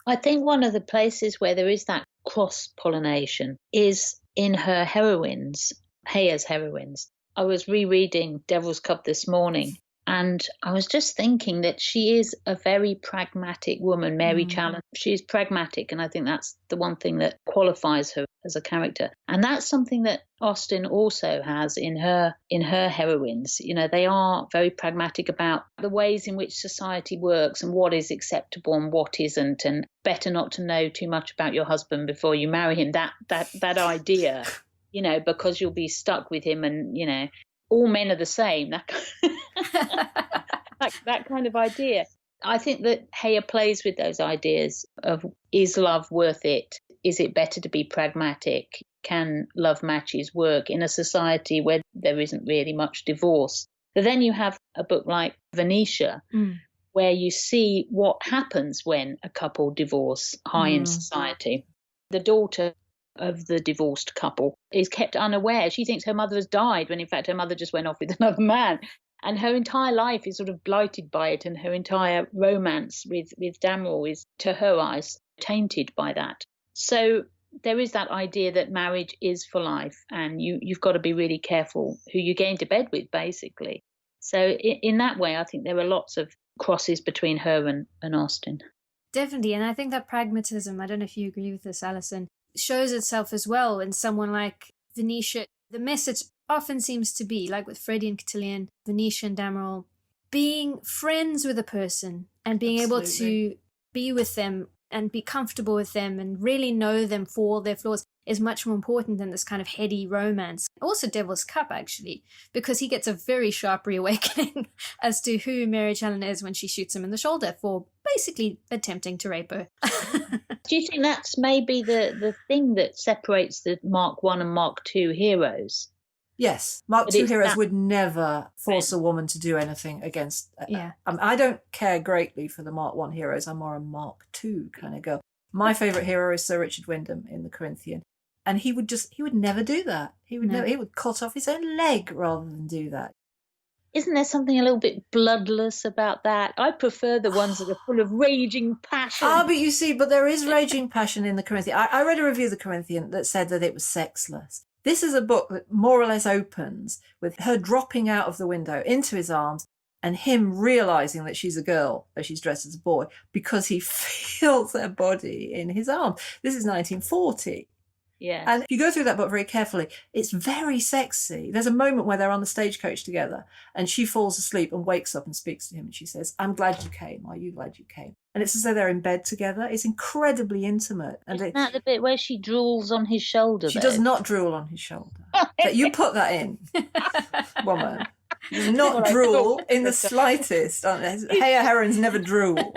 I think one of the places where there is that cross-pollination is in her heroines, Heye's heroines. I was rereading Devil's Cup this morning, and I was just thinking that she is a very pragmatic woman, Mary Challoner. She's pragmatic, and I think that's the one thing that qualifies her as a character. And that's something that Austen also has in her heroines. You know, they are very pragmatic about the ways in which society works and what is acceptable and what isn't, and better not to know too much about your husband before you marry him. That idea, you know, because you'll be stuck with him, and, you know, all men are the same. That kind of idea. I think that Heyer plays with those ideas of, is love worth it? Is it better to be pragmatic? Can love matches work in a society where there isn't really much divorce? But then you have a book like Venetia, where you see what happens when a couple divorce high in society. The daughter of the divorced couple is kept unaware. She thinks her mother has died, when in fact her mother just went off with another man. And her entire life is sort of blighted by it, and her entire romance with Damerel is, to her eyes, tainted by that. So there is that idea that marriage is for life, and you've got to be really careful who you get into bed with, basically. So in that way, I think there are lots of crosses between her and Austen. Definitely, and I think that pragmatism, I don't know if you agree with this, Alison, shows itself as well in someone like Venetia. The message often seems to be, like with Freddie and Cotillion, Venetia and Damerel, being friends with a person and being able to be with them and be comfortable with them and really know them for all their flaws is much more important than this kind of heady romance. Also Devil's Cup, actually, because he gets a very sharp reawakening as to who Mary Challoner is when she shoots him in the shoulder for basically attempting to rape her. Do you think that's maybe the thing that separates the Mark I and Mark II heroes? Yes, Mark II heroes would never force a woman to do anything against. I don't care greatly for the Mark I heroes. I'm more a Mark II kind of girl. My favourite hero is Sir Richard Wyndham in The Corinthian, and he would never do that. He would cut off his own leg rather than do that. Isn't there something a little bit bloodless about that? I prefer the ones that are full of raging passion. But you see, there is raging passion in The Corinthian. I read a review of The Corinthian that said that it was sexless. This is a book that more or less opens with her dropping out of the window into his arms and him realising that she's a girl, though she's dressed as a boy, because he feels her body in his arms. This is 1940. Yeah. And if you go through that book very carefully, it's very sexy. There's a moment where they're on the stagecoach together and she falls asleep and wakes up and speaks to him and she says, "I'm glad you came. Are you glad you came?" And it's as though they're in bed together. It's incredibly intimate. And isn't that the bit where she drools on his shoulder? She does not drool on his shoulder. You put that in, woman. You do not drool in the slightest. Heyer heroines never drool.